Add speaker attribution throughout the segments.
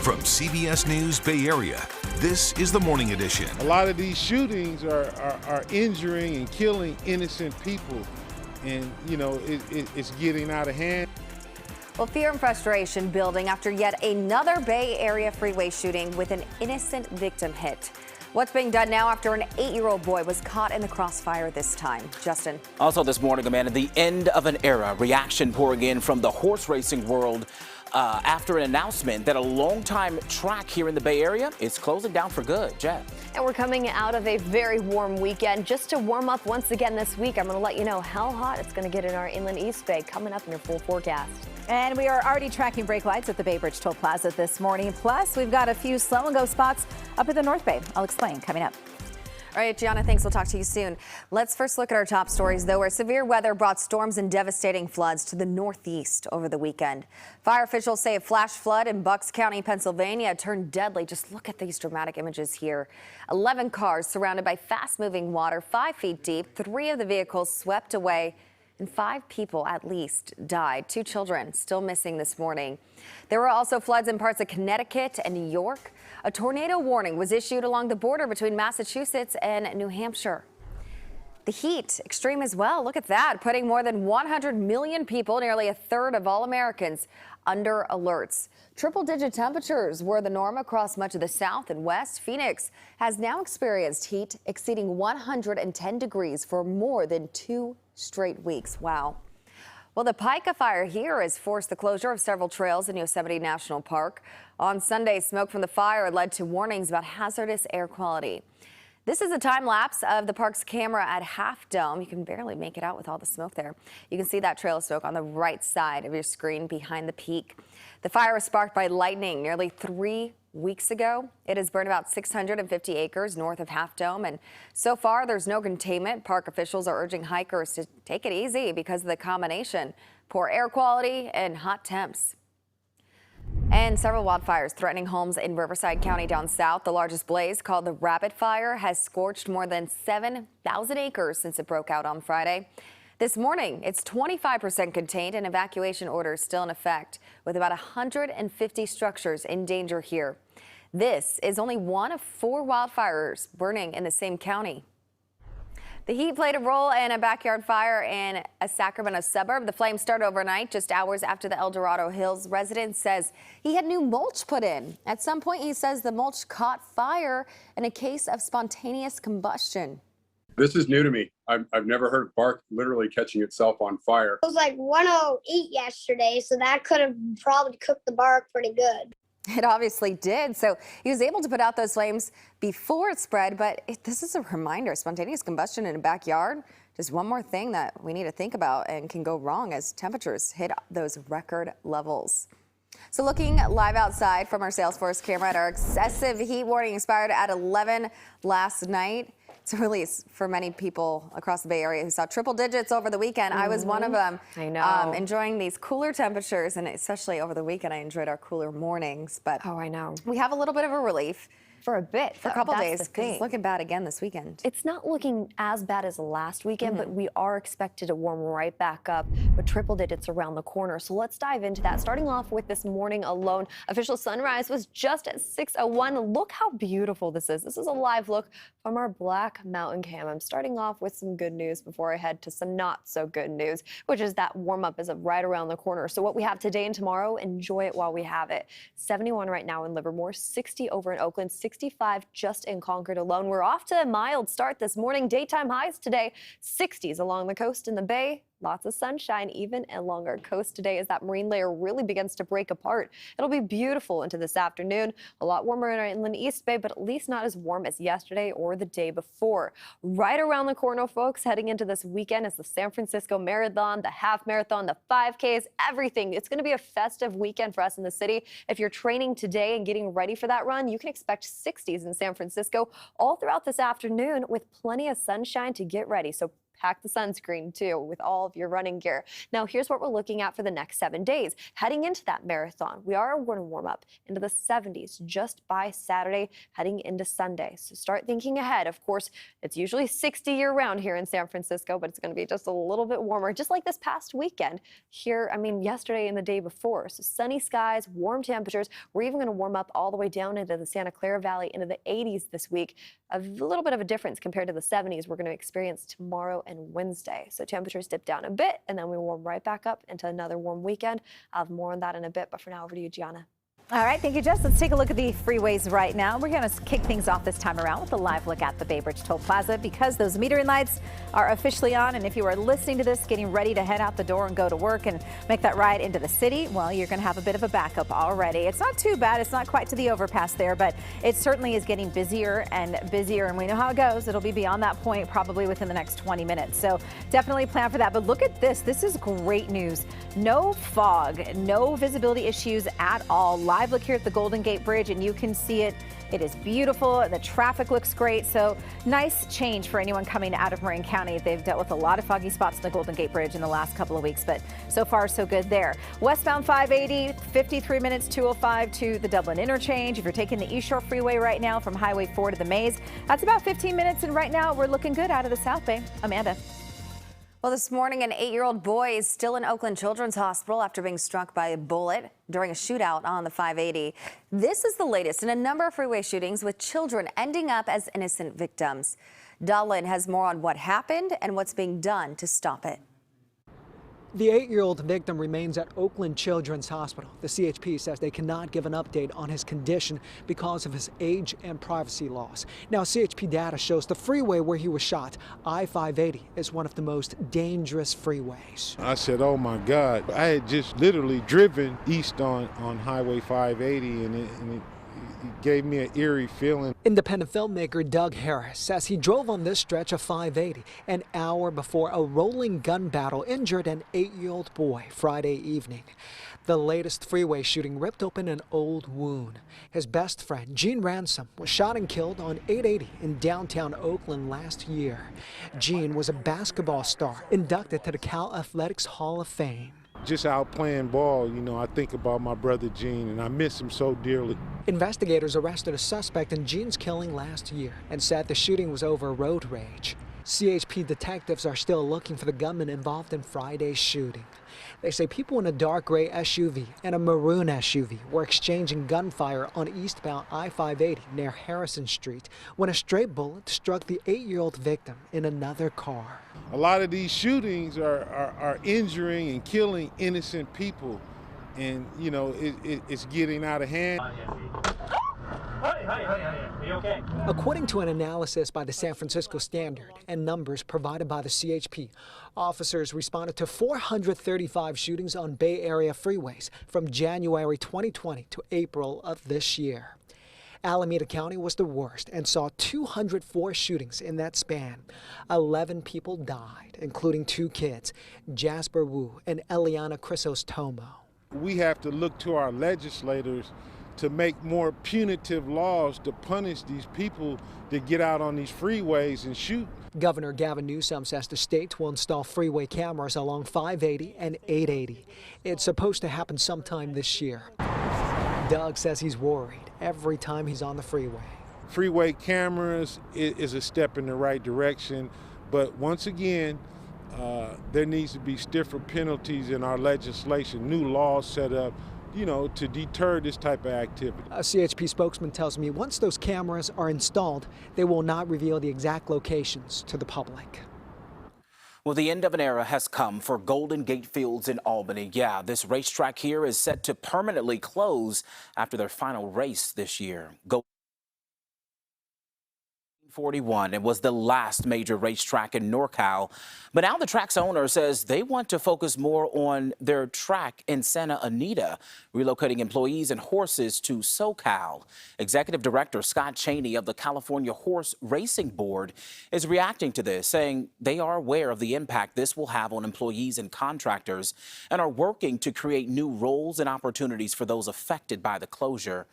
Speaker 1: From CBS News Bay Area, this is the Morning Edition.
Speaker 2: A lot of these shootings are injuring and killing innocent people. And, you know, it's getting out of hand.
Speaker 3: Well, fear and frustration building after yet another Bay Area freeway shooting with an innocent victim hit. What's being done now after an 8-year-old boy was caught in the crossfire this time? Justin.
Speaker 4: Also this morning, Amanda, the end of an era. Reaction pouring in from the horse racing world after an announcement that a longtime track here in the Bay Area is closing down for good. Jeff.
Speaker 5: And we're coming out of a very warm weekend. Just to warm up once again this week, I'm going to let you know how hot it's going to get in our inland East Bay coming up in your full forecast.
Speaker 6: And we are already tracking brake lights at the Bay Bridge Toll Plaza this morning. Plus, we've got a few slow and go spots up at the North Bay. I'll explain coming up.
Speaker 3: All right, Gianna, thanks. We'll talk to you soon. Let's first look at our top stories, though, where severe weather brought storms and devastating floods to the Northeast over the weekend. Fire officials say a flash flood in Bucks County, Pennsylvania turned deadly. Just look at these dramatic images here. 11 cars surrounded by fast-moving water, 5 feet deep. 3 of the vehicles swept away, and 5 people at least died. 2 children still missing this morning. There were also floods in parts of Connecticut and New York. A tornado warning was issued along the border between Massachusetts and New Hampshire. The heat, extreme as well. Look at that, putting more than 100 million people, nearly a third of all Americans, under alerts. Triple-digit temperatures were the norm across much of the South and West. Phoenix has now experienced heat exceeding 110 degrees for more than 2 straight weeks. Wow. Well, the PIX fire here has forced the closure of several trails in Yosemite National Park. On Sunday, smoke from the fire led to warnings about hazardous air quality. This is a time lapse of the park's camera at Half Dome. You can barely make it out with all the smoke there. You can see that trail of smoke on the right side of your screen behind the peak. The fire was sparked by lightning nearly 3 weeks ago. It has burned about 650 acres north of Half Dome, and so far there's no containment. Park officials are urging hikers to take it easy because of the combination: poor air quality and hot temps. And several wildfires threatening homes in Riverside County down south. The largest blaze, called the Rabbit Fire, has scorched more than 7,000 acres since it broke out on Friday. This morning, it's 25% contained and evacuation orders still in effect, with about 150 structures in danger here. This is only one of 4 wildfires burning in the same county. The heat played a role in a backyard fire in a Sacramento suburb. The flames started overnight, just hours after the El Dorado Hills resident says he had new mulch put in. At some point, he says the mulch caught fire in a case of spontaneous combustion.
Speaker 7: This is new to me. I've never heard of bark literally catching itself on fire.
Speaker 8: It was like 108 yesterday, so that could have probably cooked the bark pretty good.
Speaker 3: It obviously did. So he was able to put out those flames before it spread. But this is a reminder: spontaneous combustion in a backyard, just one more thing that we need to think about and can go wrong as temperatures hit those record levels. So looking live outside from our Salesforce camera at our excessive heat warning expired at 11 last night. It's a release for many people across the Bay Area who saw triple digits over the weekend. I was one of them.
Speaker 5: I know.
Speaker 3: Enjoying these cooler temperatures, and especially over the weekend, I enjoyed our cooler mornings. But
Speaker 5: Oh, I know.
Speaker 3: we have a little bit of a relief
Speaker 5: For a bit.
Speaker 3: for a couple
Speaker 5: That's
Speaker 3: days
Speaker 5: the
Speaker 3: because
Speaker 5: thing.
Speaker 3: it's looking bad again this weekend.
Speaker 5: It's not looking as bad as last weekend, but we are expected to warm right back up with triple digits around the corner. So let's dive into that. Starting off with this morning alone, official sunrise was just at 6:01. Look how beautiful this is. This is a live look from our Black Mountain Cam. I'm starting off with some good news before I head to some not so good news, which is that warm up is right around the corner. So what we have today and tomorrow, enjoy it while we have it. 71 right now in Livermore, 60 over in Oakland, 65 just in Concord alone. We're off to a mild start this morning. Daytime highs today, 60s along the coast in the Bay. Lots of sunshine even along our coast today as that marine layer really begins to break apart. It'll be beautiful into this afternoon. A lot warmer in our inland East Bay, but at least not as warm as yesterday or the day before. Right around the corner, folks, heading into this weekend is the San Francisco Marathon, the half marathon, the 5Ks, everything. It's going to be a festive weekend for us in the city. If you're training today and getting ready for that run, you can expect 60s in San Francisco all throughout this afternoon with plenty of sunshine to get ready. So pack the sunscreen too with all of your running gear. Now, here's what we're looking at for the next 7 days. Heading into that marathon, we are going to warm up into the 70s just by Saturday, heading into Sunday. So start thinking ahead. Of course, it's usually 60 year-round here in San Francisco, but it's going to be just a little bit warmer, just like this past weekend here. I mean, yesterday and the day before. So sunny skies, warm temperatures. We're even going to warm up all the way down into the Santa Clara Valley into the 80s this week. A little bit of a difference compared to the 70s we're going to experience tomorrow and Wednesday. So temperatures dip down a bit, and then we warm right back up into another warm weekend. I'll have more on that in a bit, but for now, over to you, Gianna.
Speaker 6: All right, thank you, Jess. Let's take a look at the freeways right now. We're going to kick things off this time around with a live look at the Bay Bridge Toll Plaza because those metering lights are officially on. And if you are listening to this, getting ready to head out the door and go to work and make that ride into the city, well, you're going to have a bit of a backup already. It's not too bad. It's not quite to the overpass there, but it certainly is getting busier and busier. And we know how it goes. It'll be beyond that point probably within the next 20 minutes. So definitely plan for that. But look at this. This is great news. No fog, no visibility issues at all. Live look here at the Golden Gate Bridge, and you can see it. It is beautiful. The traffic looks great. So nice change for anyone coming out of Marin County. They've dealt with a lot of foggy spots in the Golden Gate Bridge in the last couple of weeks, but so far so good there. Westbound 580, 53 minutes, 205 to the Dublin interchange. If you're taking the East Shore Freeway right now from Highway 4 to the Maze, that's about 15 minutes. And right now we're looking good out of the South Bay. Amanda.
Speaker 3: Well, this morning, an 8-year-old boy is still in Oakland Children's Hospital after being struck by a bullet during a shootout on the 580. This is the latest in a number of freeway shootings with children ending up as innocent victims. Dahlin has more on what happened and what's being done to stop it.
Speaker 9: The 8-year-old victim remains at Oakland Children's Hospital. The CHP says they cannot give an update on his condition because of his age and privacy laws. Now, CHP data shows the freeway where he was shot, I-580, is one of the most dangerous freeways.
Speaker 2: I said, oh my God. I had just literally driven east on Highway 580 and it gave me an eerie feeling.
Speaker 9: Independent filmmaker Doug Harris says he drove on this stretch of 580 an hour before a rolling gun battle injured an 8-year-old boy Friday evening. The latest freeway shooting ripped open an old wound. His best friend, Gene Ransom, was shot and killed on 880 in downtown Oakland last year. Gene was a basketball star inducted to the Cal Athletics Hall of Fame.
Speaker 2: Just out playing ball, you know, I think about my brother Gene, and I miss him so dearly.
Speaker 9: Investigators arrested a suspect in Gene's killing last year and said the shooting was over road rage. CHP detectives are still looking for the gunman involved in Friday's shooting. They say people in a dark gray SUV and a maroon SUV were exchanging gunfire on eastbound I-580 near Harrison Street when a stray bullet struck the 8-year-old victim in another car.
Speaker 2: A lot of these shootings are injuring and killing innocent people, and you know it's getting out of hand.
Speaker 9: According to an analysis by the San Francisco Standard and numbers provided by the CHP, officers responded to 435 shootings on Bay Area freeways from January 2020 to April of this year. Alameda County was the worst and saw 204 shootings in that span. 11 people died, including 2 kids, Jasper Wu and Eliana Crisostomo.
Speaker 2: We have to look to our legislators to make more punitive laws to punish these people that get out on these freeways and shoot.
Speaker 9: Governor Gavin Newsom says the state will install freeway cameras along 580 and 880. It's supposed to happen sometime this year. Doug says he's worried every time he's on the freeway.
Speaker 2: Freeway cameras is a step in the right direction, but once again, there needs to be stiffer penalties in our legislation, new laws set up, you know, to deter this type of activity.
Speaker 9: A CHP spokesman tells me once those cameras are installed, they will not reveal the exact locations to the public.
Speaker 4: Well, the end of an era has come for Golden Gate Fields in Albany. Yeah, this racetrack here is set to permanently close after their final race this year. 41. It was the last major racetrack in NorCal. But now the track's owner says they want to focus more on their track in Santa Anita, relocating employees and horses to SoCal. Executive Director Scott Cheney of the California Horse Racing Board is reacting to this, saying they are aware of the impact this will have on employees and contractors and are working to create new roles and opportunities for those affected by the closure.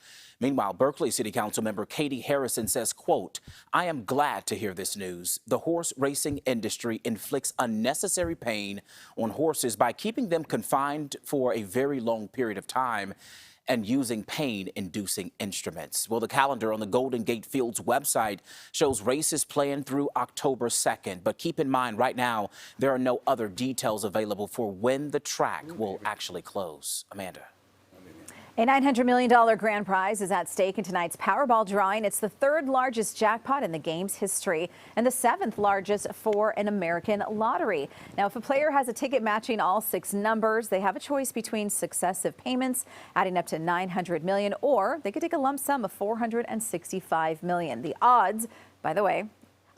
Speaker 4: Meanwhile, Berkeley City Council member Katie Harrison says, quote, "I am glad to hear this news. The horse racing industry inflicts unnecessary pain on horses by keeping them confined for a very long period of time and using pain-inducing instruments. Well, the calendar on the Golden Gate Fields website shows races planned through October 2nd. But keep in mind, right now, there are no other details available for when the track will actually close. Amanda.
Speaker 6: A $900 million grand prize is at stake in tonight's Powerball drawing. It's the third largest jackpot in the game's history and the seventh largest for an American lottery. Now, if a player has a ticket matching all 6 numbers, they have a choice between successive payments adding up to $900 million, or they could take a lump sum of $465 million. The odds, by the way,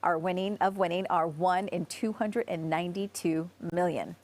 Speaker 6: are winning are 1 in 292 million.